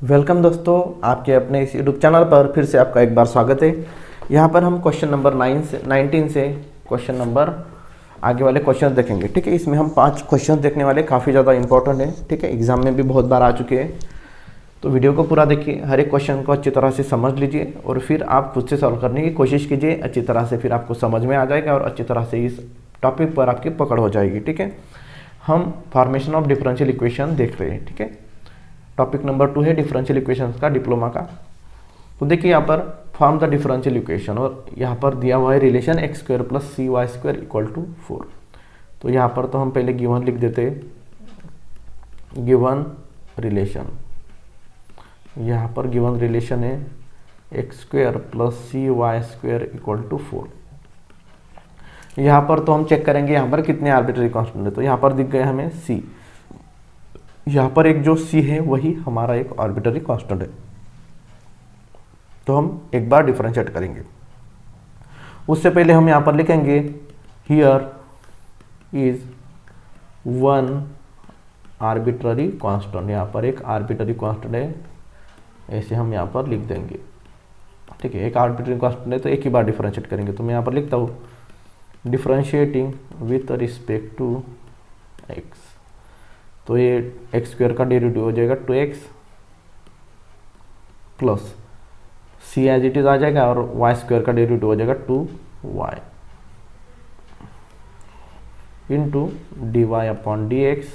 Welcome दोस्तों, आपके अपने इस यूट्यूब चैनल पर फिर से आपका एक बार स्वागत है। यहाँ पर हम क्वेश्चन नंबर 19 से क्वेश्चन नंबर आगे वाले क्वेश्चन देखेंगे। ठीक है, इसमें हम 5 क्वेश्चन देखने वाले, काफ़ी ज़्यादा इंपॉर्टेंट है। ठीक है, एग्जाम में भी बहुत बार आ चुके हैं, तो वीडियो को पूरा देखिए, हर एक क्वेश्चन को अच्छी तरह से समझ लीजिए और फिर आप खुद से सॉल्व करने की कोशिश कीजिए अच्छी तरह से, फिर आपको समझ में आ जाएगा और अच्छी तरह से इस टॉपिक पर आपकी पकड़ हो जाएगी। ठीक है, हम फॉर्मेशन ऑफ डिफरेंशियल इक्वेशन देख रहे हैं। ठीक है, टॉपिक नंबर 2 है डिफरेंशियल इक्वेशंस का, डिप्लोमा का। तो देखिए यहाँ पर फॉर्म द डिफरेंशियल इक्वेशन, और यहाँ पर दिया हुआ है relation x square plus c y square equal to 4। तो यहाँ पर तो हम पहले गिवन लिख देते, गिवन रिलेशन, यहाँ पर गिवन रिलेशन है x square plus c y square equal to 4। यहाँ पर तो हम चेक करेंगे यहाँ पर कितने आर्बिट्ररी कांस्टेंट है। तो यहाँ पर दिख गए हमें सी, यहाँ पर एक जो सी है वही हमारा एक आर्बिट्ररी कांस्टेंट है। तो हम एक बार डिफरेंशिएट करेंगे, उससे पहले हम यहाँ पर लिखेंगे here is one arbitrary constant. यहाँ पर एक आर्बिट्ररी कांस्टेंट है, ऐसे हम यहाँ पर लिख देंगे। ठीक है, एक आर्बिट्ररी कांस्टेंट है तो एक ही बार डिफरेंशिएट करेंगे। तो मैं यहाँ पर लिखता हूँ differentiating with respect to x. तो ये एक्स स्क्वायर का डेरिवेटिव हो जाएगा 2x plus c as it is आ जाएगा, और वाई स्क्वायर का डेरिवेटिव हो जाएगा 2y into d y upon d x,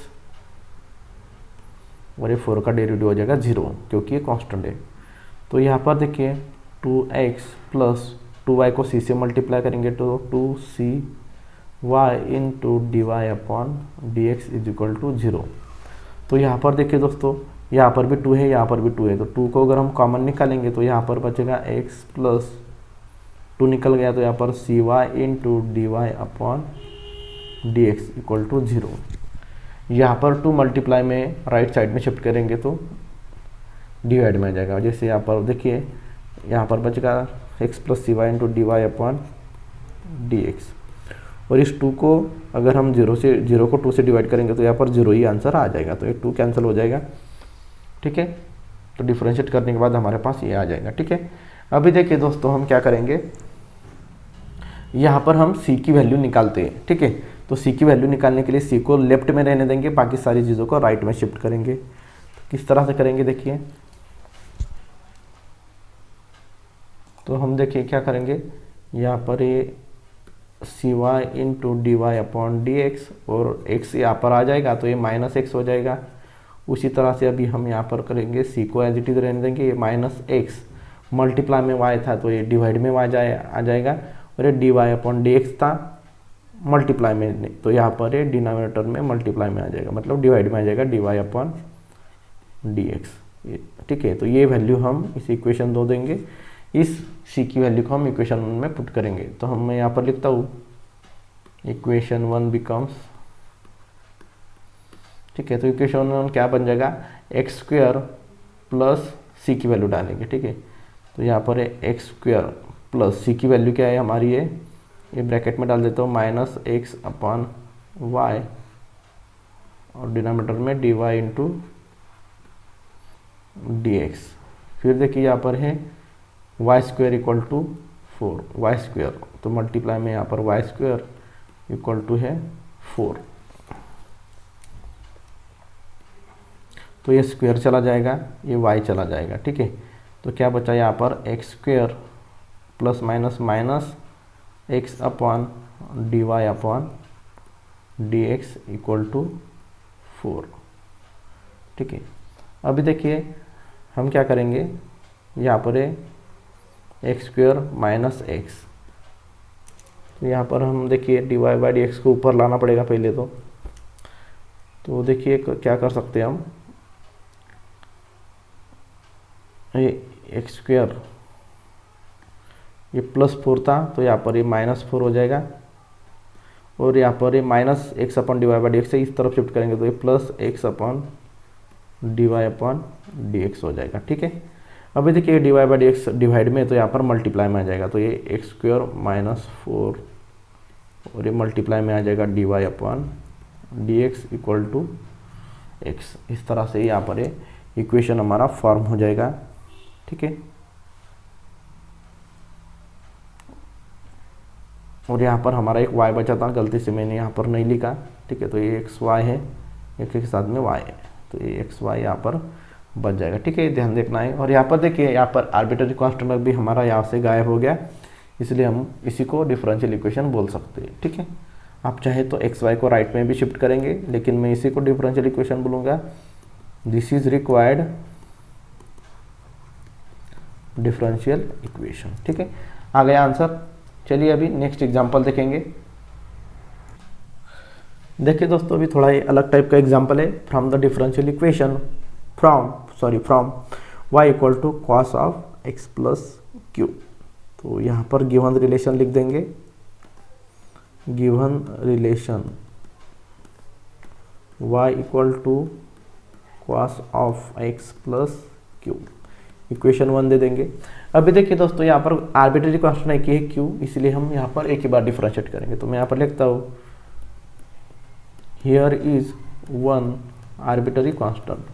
और ये 4 का डेरिवेटिव हो जाएगा 0 क्योंकि ये कांस्टेंट है। तो यहाँ पर देखिए 2x प्लस 2y को c से मल्टीप्लाई करेंगे तो 2cy into d y upon d x is equal to 0। तो यहाँ पर देखिए दोस्तों, यहाँ पर भी 2 है, यहाँ पर भी 2 है, तो 2 को अगर हम कॉमन निकालेंगे तो यहाँ पर बचेगा x प्लस 2 निकल गया, तो यहाँ पर cy into d y upon d x equal to 0। यहाँ पर 2 मल्टीप्लाई में राइट साइड में शिफ्ट करेंगे तो डिवाइड में आ जाएगा। जैसे यहाँ पर देखिए, यहाँ पर बचेगा x plus cy into d y upon d x, और इस 2 को अगर हम 0 को 2 से डिवाइड करेंगे तो यहाँ पर 0 ही आंसर आ जाएगा, तो ये 2 कैंसिल हो जाएगा। ठीक है, तो डिफरेंशिएट करने के बाद हमारे पास ये आ जाएगा। ठीक है, अभी देखिए दोस्तों हम क्या करेंगे, यहाँ पर हम c की वैल्यू निकालते हैं। ठीक है, तो c की वैल्यू निकालने के लिए c को लेफ्ट में रहने देंगे, बाकी सारी चीज़ों को राइट में शिफ्ट करेंगे। तो किस तरह से करेंगे देखिए, तो हम देखिए क्या करेंगे, यहाँ पर ये c y into d y upon d x, और x यहाँ पर आ जाएगा तो ये माइनस x हो जाएगा। उसी तरह से अभी हम यहाँ पर करेंगे, c को एज इट इज रहने देंगे, ये माइनस x मल्टीप्लाई में y था तो ये डिवाइड में आ जाएगा, और ये d y upon d x था मल्टीप्लाई में, तो यहाँ पर ये डिनोमिनेटर में मल्टीप्लाई में आ जाएगा, मतलब डिवाइड में आ जाएगा d y upon d x. ठीक है, तो ये वैल्यू हम इस इक्वेशन 2 देंगे, इस c की वैल्यू को हम इक्वेशन 1 में पुट करेंगे। तो हम मैं यहाँ पर लिखता हूँ इक्वेशन 1 बिकम्स, ठीक है, तो इक्वेशन 1 क्या बन जाएगा, एक्स स्क्वायर प्लस c की वैल्यू डालेंगे। ठीक है, तो यहाँ पर है एक्स स्क्वायर प्लस c की वैल्यू क्या है हमारी, है ये ब्रैकेट में डाल देता हूँ माइनस एक्स अपॉन वाई, और डिनोमिनेटर में d y into d x. फिर देखिए यहाँ पर है y square equal to 4, y square तो मल्टीप्लाई में यहाँ पर वाई स्क्वायर इक्वल टू है 4, तो ये स्क्वायर चला जाएगा, ये y चला जाएगा। ठीक है, तो क्या बचा यहाँ पर x square plus minus minus x upon d y upon d x equal to 4। ठीक है, अभी देखिए हम क्या करेंगे, यहाँ पर है एक्स स्क्वायर माइनस एक्स, तो यहाँ पर हम देखिए d y by d x को ऊपर लाना पड़ेगा पहले तो देखिए क्या कर सकते हैं हम, ये एक्स स्क्वायर ये प्लस 4 था तो यहाँ पर ये माइनस 4 हो जाएगा, और यहाँ पर ये minus x upon d y by d x से इस तरफ शिफ्ट करेंगे तो ये plus x upon d y upon d x हो जाएगा। ठीक है, अभी देखिए d y by d x divide में तो यहाँ पर मल्टीप्लाई में आ जाएगा, तो ये एक्स स्क्वायर माइनस 4 और ये मल्टीप्लाई में आ जाएगा d y upon d x equal to x. इस तरह से यहाँ पर इक्वेशन हमारा फॉर्म हो जाएगा। ठीक है, और यहाँ पर हमारा एक y बचा था, गलती से मैंने यहाँ पर नहीं लिखा। ठीक है, तो ये एक्स वाई है, एक के साथ में y है, तो ये एक्स वाई यहाँ पर बच जाएगा। ठीक है, ध्यान देखना है। और यहाँ पर देखिए, यहाँ पर आर्बिट्ररी कांस्टेंट भी हमारा यहाँ से गायब हो गया, इसलिए हम इसी को डिफरेंशियल इक्वेशन बोल सकते हैं। ठीक है, आप चाहे तो एक्स वाई को राइट में भी शिफ्ट करेंगे, लेकिन मैं इसी को डिफरेंशियल इक्वेशन बोलूँगा। This is required differential equation. ठीक है, आ गया आंसर। चलिए अभी नेक्स्ट एग्जांपल देखेंगे। देखिए दोस्तों, अभी थोड़ा ये अलग टाइप का एग्जांपल है। From the differential equation from y equal to cos of x plus q. तो यहाँ पर गिवन रिलेशन लिख देंगे, given relation y equal to cos of x plus q, equation 1 दे देंगे। अभी देखिए दोस्तों, यहाँ पर आर्बिट्ररी कांस्टेंट है कि q, इसलिए हम यहाँ पर एक ही बार डिफरेंशिएट करेंगे। तो मैं यहाँ पर लिखता हूँ here is one arbitrary constant.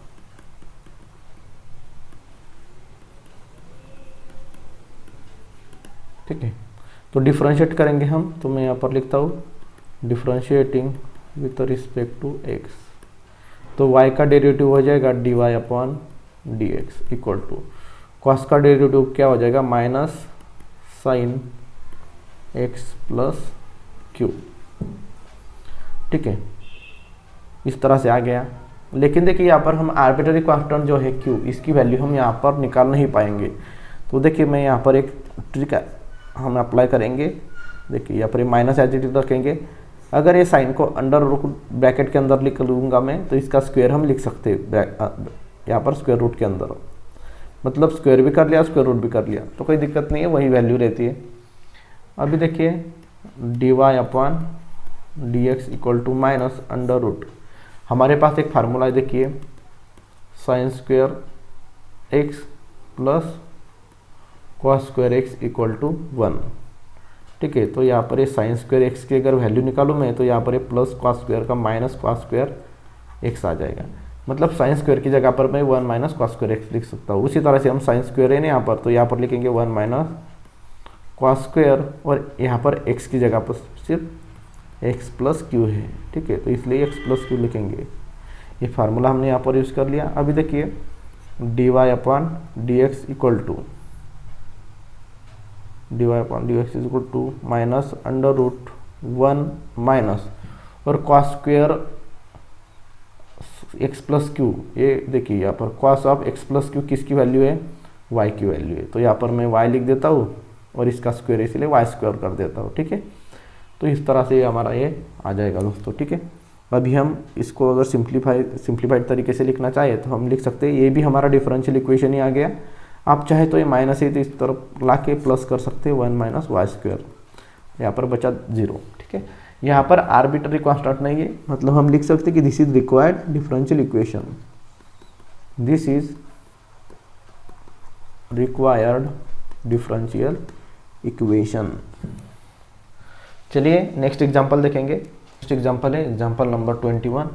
ठीक है, तो डिफरेंशिएट करेंगे हम, तो मैं यहाँ पर लिखता हूँ differentiating with respect to x। तो y का डेरिवेटिव हो जाएगा dy upon dx equal to cos का डेरिवेटिव क्या हो जाएगा, minus sine x plus q. ठीक है, इस तरह से आ गया। लेकिन देखिए यहाँ पर हम आर्बिट्ररी कांस्टेंट जो है q, इसकी वैल्यू हम यहाँ पर निकाल नहीं पाएंगे। तो देखिए मैं यहाँ पर एक ट्रिक हम अप्लाई करेंगे। देखिए यहाँ पर माइनस एज इट इज रखेंगे। अगर ये साइन को अंडर ब्रैकेट के अंदर लिख लूँगा मैं, तो इसका स्क्वायर हम लिख सकते हैं यहाँ पर स्क्वायर रूट के अंदर। मतलब स्क्वायर भी कर लिया, स्क्वायर रूट भी कर लिया, तो कोई दिक्कत नहीं है, वही वैल्यू रहती है। अभी देखिए d y upon d x equal to minus under root, हमारे पास एक फार्मूला है। देखिए sine square x plus cos square x equal to 1। ठीक है, तो यहाँ पर ये साइन स्क्वायर एक्स की अगर वैल्यू निकालूँ मैं, तो यहाँ पर ये प्लस कॉस स्क्वायर का माइनस कॉस स्क्वायर एक्स आ जाएगा। मतलब साइन स्क्वायर की जगह पर मैं 1 माइनस कॉस स्क्वायर एक्स लिख सकता हूँ। उसी तरह से हम साइन स्क्वायर है ना यहाँ पर, तो यहाँ पर लिखेंगे 1 माइनस कॉस स्क्वायर, और यहाँ पर एक्स की जगह पर सिर्फ एक्स प्लस क्यू है। ठीक है, तो इसलिए एक्स प्लस क्यू लिखेंगे। ये फार्मूला हमने यहाँ पर यूज़ कर लिया। अभी देखिए d y upon d x equal to d y upon d x equal to minus under root 1 minus और cos square x plus q. ये देखिए यहाँ पर cos of x plus q किसकी वैल्यू है, वाई की वैल्यू है। तो यहाँ पर मैं वाई लिख देता हूँ और इसका स्क्वायर इसलिए वाई स्क्वायर कर देता हूँ। ठीक है, तो इस तरह से हमारा ये आ जाएगा दोस्तों। ठीक है, अभी हम इसको अगर सिंप्लीफाइड तरीके से लिखना चाहे तो हम लिख सकते हैं, ये भी हमारा डिफरेंशियल इक्वेशन ही आ गया। आप चाहे तो ये माइनस है तो इस तरफ ला के प्लस कर सकते हैं 1 माइनस वाई स्क्वायर, यहाँ पर बचा 0। ठीक है, यहाँ पर आर्बिट्ररी कांस्टेंट नहीं है, मतलब हम लिख सकते हैं कि this is required differential equation, this is required differential equation. चलिए नेक्स्ट एग्जांपल देखेंगे। नेक्स्ट एग्जांपल है example number 21।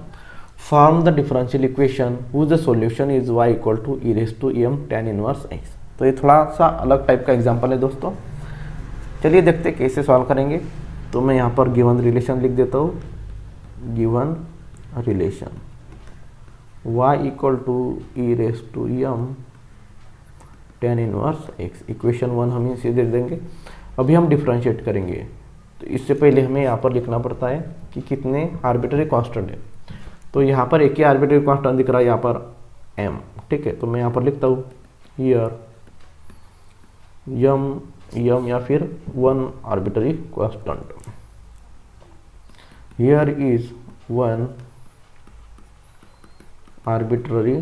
Form the differential equation whose the solution is y equal to e raise to m tan inverse x। तो ये थोड़ा सा अलग type का example है दोस्तों। चलिए देखते हैं कैसे सॉल्व करेंगे। तो मैं यहाँ पर गिवन रिलेशन लिख देता हूँ, given relation y equal to e raise to m tan inverse x। Equation 1 हम इसे दे देंगे। अभी हम डिफरेंशिएट करेंगे, तो इससे पहले हमें यहाँ पर लिखना पड़ता है कि कितने आर्बिट्ररी कांस्टेंट है। तो यहाँ पर एक ही आर्बिट्ररी कांस्टेंट दिख रहा है यहाँ पर m। ठीक है, तो मैं यहाँ पर लिखता हूँ हियर यम या फिर 1 arbitrary constant. Here is 1 arbitrary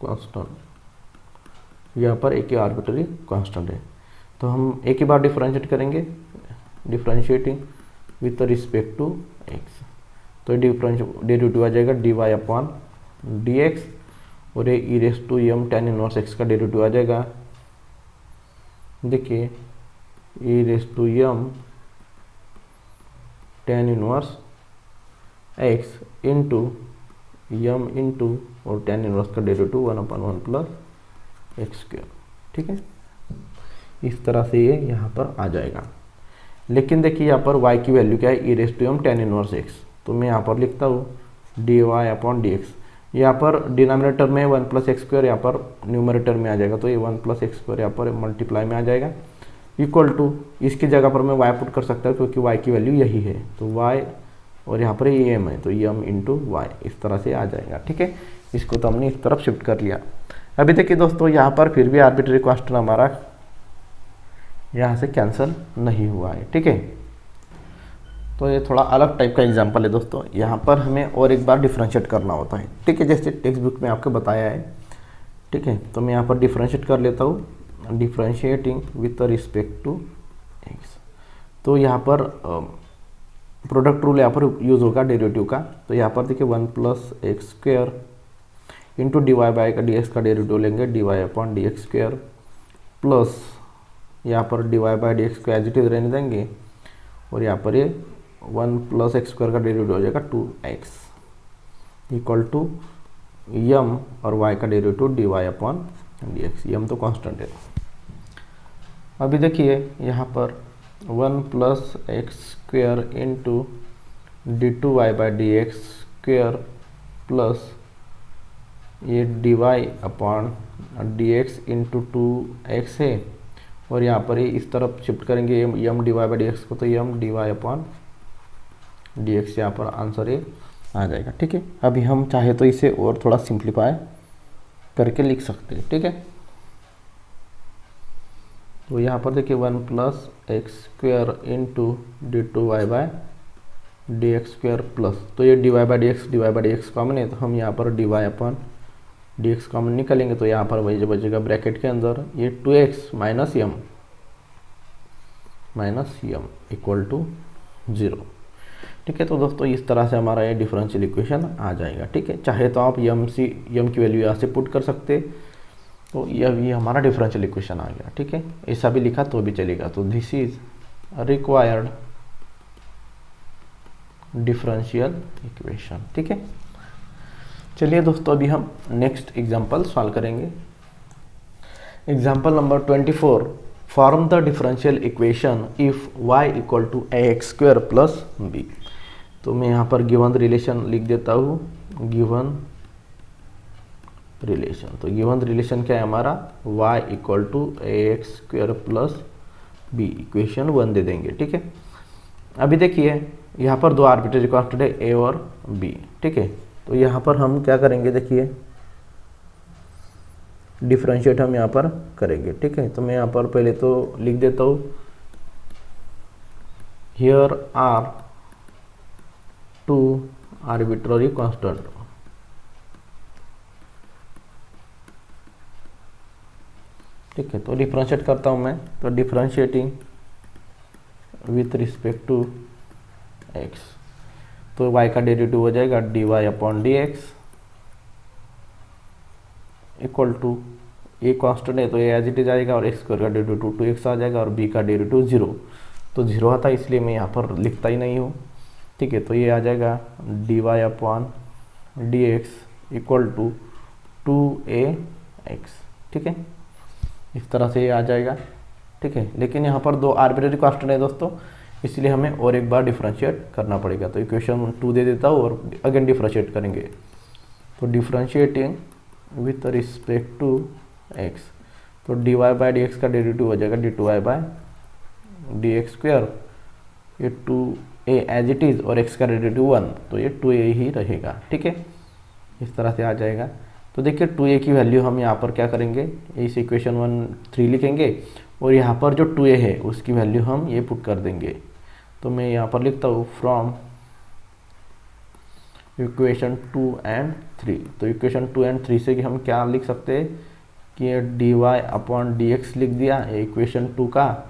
constant, यहाँ पर एक ही आर्बिट्ररी कांस्टेंट है। तो हम एक ही बार डिफरेंशिएट करेंगे, differentiating with respect to x। तो डेरिवेटिव आ जाएगा d y upon d x, और ये e raise to m tan inverse x का डेरिवेटिव आ जाएगा। देखिए e raise to m tan inverse x into m into और tan इनवर्स का डेरिवेटिव 1/1 प्लस एक्स स्क्वायर। ठीक है, इस तरह से ये यहाँ पर आ जाएगा। लेकिन देखिए यहाँ पर y की वैल्यू क्या है, e raise to m tan inverse x। तो मैं यहाँ पर लिखता हूँ dy/dx। यहाँ पर डिनोमिनेटर में 1 प्लस एक्स स्क्वायर, यहाँ पर न्यूमरेटर में आ जाएगा, तो ये 1 प्लस एक्स स्क्वायर यहाँ पर मल्टीप्लाई में आ जाएगा, इक्वल टू इसकी जगह पर मैं y पुट कर सकता हूँ क्योंकि y की वैल्यू यही है, तो y और यहाँ पर ये m है, तो m इंटू वाई इस तरह से आ जाएगा। ठीक है, इसको तो हमने इस तरफ शिफ्ट कर लिया। अभी देखिए दोस्तों, यहाँ पर फिर भी आर्बिट्रेरी कांस्टेंट हमारा यहाँ से कैंसिल नहीं हुआ है। ठीक है, तो ये थोड़ा अलग टाइप का एग्जांपल है दोस्तों। यहाँ पर हमें और एक बार डिफरेंशिएट करना होता है। ठीक है, जैसे टेक्स्ट बुक में आपको बताया है। ठीक है, तो मैं यहाँ पर डिफरेंशिएट कर लेता हूँ, differentiating with respect to x. तो यहाँ पर प्रोडक्ट रूल यहाँ पर यूज़ होगा डेरिवेटिव का। तो यहाँ पर देखिए 1 प्लस एक्स स्क्वायर इंटू dy/का dx का डेरिवेटिव लेंगे dy/dx स्क्वायर प्लस यहाँ पर dy/dx को एज इट इज रहने देंगे, और यहाँ पर ये 1 प्लस एक्स स्क्वायर का डेरिवेटिव हो जाएगा 2x इक्वल टू यम और y का डेरिवेटिव dy/dx। यम तो कांस्टेंट है। अभी देखिए यहाँ पर 1 plus x square into d2y/dx square plus ये dy/dx इंटू 2x है, और यहाँ पर ये इस तरफ शिफ्ट करेंगे यम dy/dx को, तो यम dy/dx यहाँ पर आंसर ये आ जाएगा। ठीक है, अभी हम चाहे तो इसे और थोड़ा सिंप्लीफाई करके लिख सकते हैं। ठीक है, तो यहाँ पर देखिए 1 plus x square into d2y/dx square plus, तो ये dy/dx कॉमन है, तो हम यहाँ पर dy/dx कॉमन निकालेंगे, तो यहाँ पर वही बचेगा ब्रैकेट के अंदर ये 2x minus Yama equal to 0। ठीक है, तो दोस्तों इस तरह से हमारा ये डिफरेंशियल इक्वेशन आ जाएगा। ठीक है, चाहे तो आप यम की वैल्यू यहाँ से पुट कर सकते, तो ये हमारा डिफरेंशियल इक्वेशन आ गया। ठीक है, ऐसा भी लिखा तो भी चलेगा। तो this is required differential equation. ठीक है, चलिए दोस्तों अभी हम नेक्स्ट एग्जांपल सॉल्व करेंगे। Example number 24, form the differential equation if y equal to ax square plus b। तो मैं यहाँ पर गिवन रिलेशन लिख देता हूँ, गिवन रिलेशन। तो गिवन रिलेशन क्या है हमारा, y equal to ax square plus b, equation 1 दे देंगे। ठीक है, अभी देखिए यहाँ पर दो आर्बिट्रेरी कांस्टेंट है a और b। ठीक है, तो यहाँ पर हम क्या करेंगे, देखिए डिफरेंशिएट हम यहाँ पर करेंगे। ठीक है, तो मैं यहाँ पर पहले तो लिख देता हूँ, हियर आर 2 आर्बिट्रेरी कांस्टेंट। ठीक है, तो डिफरेंशिएट करता हूँ मैं, तो differentiating with respect to x, तो y का डेरिवेटिव हो जाएगा dy/dx इक्वल टू, ये कांस्टेंट है तो ये एज इट इज आएगा, और x स्क्वायर का डेरिवेटिव 2x आ जाएगा, और b का डेरिवेटिव 0। तो 0 आता है इसलिए मैं यहाँ पर लिखता ही नहीं हूँ। ठीक है, तो ये आ जाएगा dy/dx इक्वल टू 2ax। ठीक है, इस तरह से ये आ जाएगा। ठीक है, लेकिन यहाँ पर दो आर्बिट्रेरी कांस्टेंट है दोस्तों, इसलिए हमें और एक बार डिफरेंशिएट करना पड़ेगा। तो इक्वेशन 2 दे देता हूँ और अगेन डिफरेंशिएट करेंगे। तो differentiating with respect to x, तो dy/dx का डेरिवेटिव हो जाएगा d2y/dx स्क्वायर, ये 2a एज इट इज़, और x का डेरिवेटिव 1, तो ये 2a ही रहेगा। ठीक है, इस तरह से आ जाएगा। तो देखिए 2a की वैल्यू हम यहाँ पर क्या करेंगे, इस इक्वेशन 3 लिखेंगे, और यहाँ पर जो 2a है उसकी वैल्यू हम ये पुट कर देंगे। तो मैं यहाँ पर लिखता हूँ फ्रॉम इक्वेशन 2 एंड 3। तो इक्वेशन 2 एंड 3 से कि हम क्या लिख सकते हैं कि ये dy/dx लिख दिया, ये इक्वेशन 2 का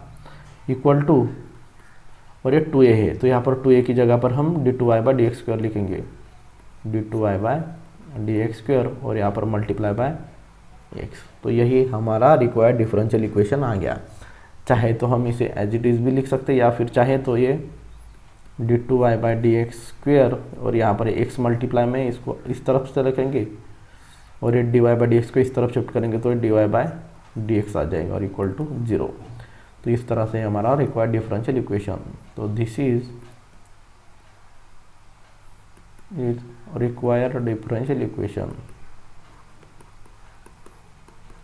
इक्वल टू, और ये 2a है, तो यहाँ पर 2a की जगह पर हम d2y/dx स्क्वायर लिखेंगे, d2y/dx स्क्वायर, और यहाँ पर मल्टीप्लाई बाय x। तो यही हमारा रिक्वायर्ड डिफरेंशियल इक्वेशन आ गया। चाहे तो हम इसे एज इट इज़ भी लिख सकते हैं, या फिर चाहे तो ये d2y/dx स्क्वायर, और यहाँ पर x मल्टीप्लाई में इसको इस तरफ से रखेंगे, और ये d y by d x को इस तरफ शिफ्ट करेंगे तो ये d y by d x आ जाएगा और इक्वल टू 0। तो इस तरह से हमारा रिक्वायर्ड डिफरेंशियल इक्वेशन, तो this is required differential equation,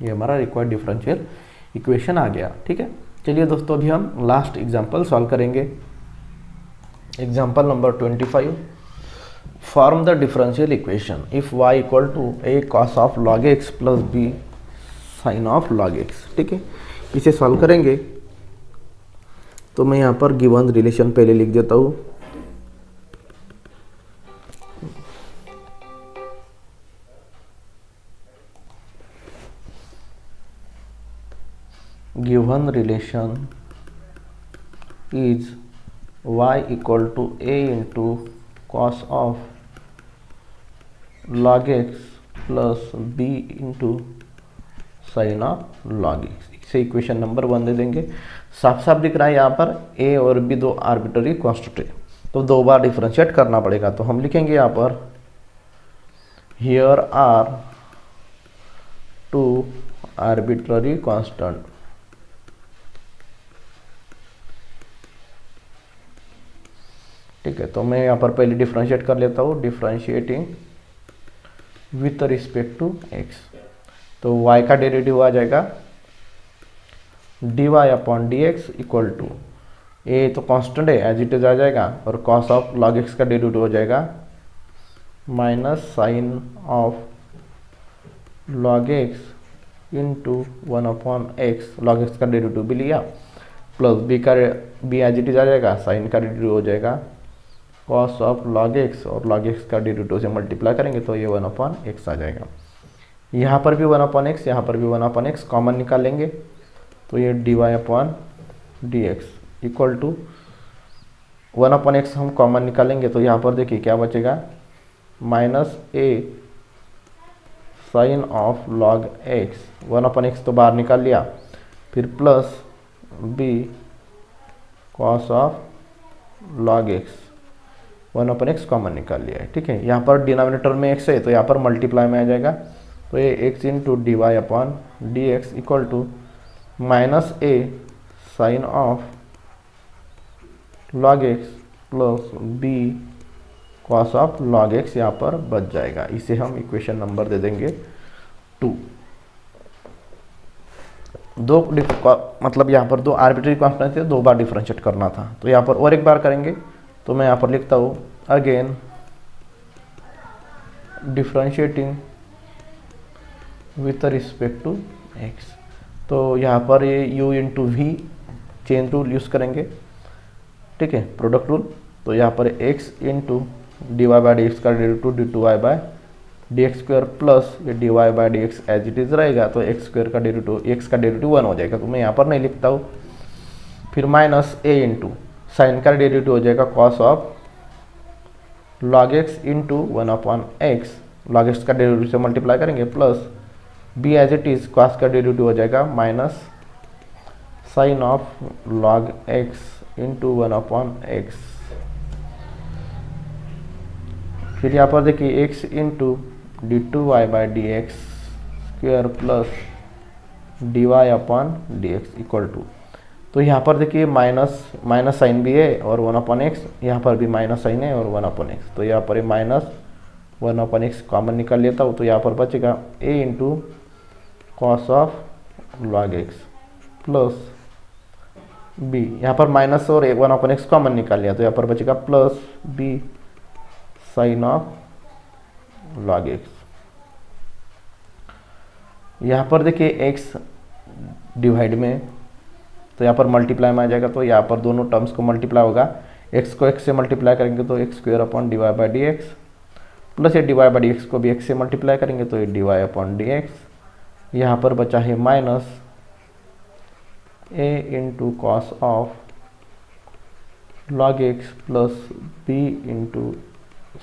ये हमारा रिक्वायर्ड डिफरेंशियल इक्वेशन आ गया। ठीक है, चलिए दोस्तों अभी हम लास्ट एग्जांपल सॉल्व करेंगे। Example number 25, form the differential equation if y equal to a cos of log x plus b sine of log x। ठीक है, इसे सॉल्व करेंगे तो मैं यहाँ पर गिवन रिलेशन पहले लिख देता हूँ। Given relation is y equal to a into cos of log x plus b into sine of log x। इसे इक्वेशन नंबर 1 दे देंगे। साफ साफ दिख रहा है यहाँ पर a और b दो आर्बिट्ररी कांस्टेंट है, तो दो बार डिफरेंशिएट करना पड़ेगा। तो हम लिखेंगे यहाँ पर here are two arbitrary constant. ठीक है, तो मैं यहाँ पर पहले डिफरेंशिएट कर लेता हूँ, differentiating with respect to x। तो y का डेरिवेटिव आ जाएगा dy upon d x equal to a तो कांस्टेंट है एज इट इज आ जाएगा, और कॉस ऑफ log x का डेरिवेटिव हो जाएगा minus sine of log x into 1 upon x, log x का डेरिवेटिव भी लिया, plus b as it is आ जाएगा, साइन का डेरिवेटिव हो जाएगा कॉस ऑफ log x, और log x का डेरिवेटिव से मल्टीप्लाई करेंगे तो ये 1 अपॉन x आ जाएगा। यहाँ पर भी 1 अपॉन x, यहाँ पर भी 1 अपॉन x कॉमन निकालेंगे तो ये dy upon d x equal to 1 upon x हम कॉमन निकालेंगे तो यहाँ पर देखिए क्या बचेगा, minus a sine of log x, 1 upon x तो बाहर निकाल लिया, फिर plus b cos of log x, 1 upon x common निकाल लिया है। ठीक है, यहाँ पर डिनोमिनेटर में x है तो यहाँ पर मल्टीप्लाई में आ जाएगा, तो ये x into d y upon d x equal to minus a sine of log x plus b cos of log x यहाँ पर बच जाएगा। इसे हम इक्वेशन नंबर दे देंगे 2। मतलब यहाँ पर दो आर्बिट्ररी कांस्टेंट थे, दो बार डिफरेंशिएट करना था, तो यहाँ पर और एक बार करेंगे। तो मैं यहाँ पर लिखता हूँ again differentiating with respect to x। तो यहाँ पर ये u into v chain rule use करेंगे। ठीक है, प्रोडक्ट रूल। तो यहाँ पर x into d y by d x का derivative d two y by d x square plus ये d y by d x as it is रहेगा, तो एक्स स्क्वायर का डेरिवेटिव x का डेरिवेटिव 1 हो जाएगा, तो मैं यहाँ पर नहीं लिखता हूँ। फिर माइनस a इंटू साइन का डेरिवेटिव हो जाएगा cos of log x into 1 upon x, log x का डेरिवेटिव से मल्टीप्लाई करेंगे, plus b as it is cos का डेरिवेटिव हो जाएगा minus sine of log x into 1 upon x। फिर यहाँ पर देखिए x into d two y by d x square plus d y upon d x equal to, तो यहाँ पर देखिए माइनस साइन भी है और 1 अपॉन एक्स, यहाँ पर भी माइनस साइन है और 1 अपॉन एक्स, तो यहाँ पर माइनस 1 अपॉन एक्स कॉमन निकाल लेता हूँ, तो यहाँ पर बचेगा a into cos of log x plus b, यहाँ पर माइनस और 1 अपॉन एक्स कॉमन निकाल लिया, तो यहाँ पर बचेगा plus b sine of log x। यहाँ पर देखिए x डिवाइड में, तो यहाँ पर मल्टीप्लाई में आ जाएगा, तो यहाँ पर दोनों टर्म्स को मल्टीप्लाई होगा, x को x से मल्टीप्लाई करेंगे तो x square upon d y by d x, plus ये d y by d x को भी x से मल्टीप्लाई करेंगे तो ये d y upon d x. यहाँ पर बचा है minus a into cos of log x plus b into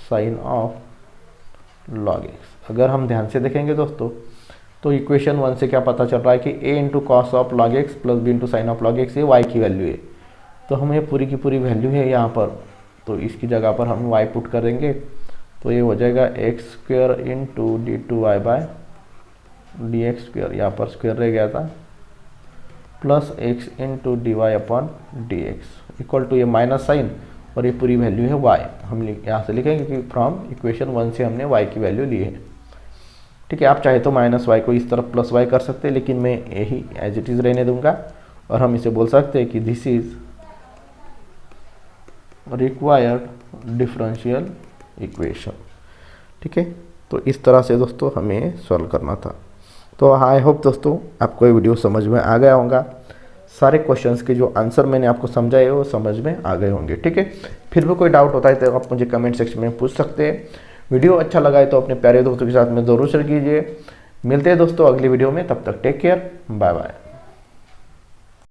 sine of log x। अगर हम ध्यान से देखेंगे दोस्तों तो इक्वेशन 1 से क्या पता चल रहा है कि a into cos of log x plus b into sine of log x ये y की वैल्यू है, तो हमें पूरी की पूरी वैल्यू है यहाँ पर, तो इसकी जगह पर हम y पुट कर देंगे, तो ये हो जाएगा x square into d two y by d x square, यहाँ पर स्क्वेयर रह गया था, plus x into d y upon d x equal to ये माइनस साइन और ये पूरी वैल्यू है वाई। हम यहाँ से लिखेंगे कि फ्रॉम इक्वेशन 1 से हमने वाई की वैल्यू ली है। ठीक है, आप चाहे तो माइनस वाई को इस तरफ प्लस वाई कर सकते हैं, लेकिन मैं यही एज इट इज़ रहने दूंगा और हम इसे बोल सकते हैं कि this is required differential equation. ठीक है, तो इस तरह से दोस्तों हमें सॉल्व करना था। तो आई होप दोस्तों आपको ये वीडियो समझ में आ गया होगा, सारे क्वेश्चंस के जो आंसर मैंने आपको समझाए वो समझ में आ गए होंगे। ठीक है, फिर भी कोई डाउट होता है तो आप मुझे कमेंट सेक्शन में पूछ सकते हैं। वीडियो अच्छा लगा है तो अपने प्यारे दोस्तों के साथ में ज़रूर शेयर कीजिए। मिलते हैं दोस्तों अगली वीडियो में, तब तक टेक केयर, बाय बाय।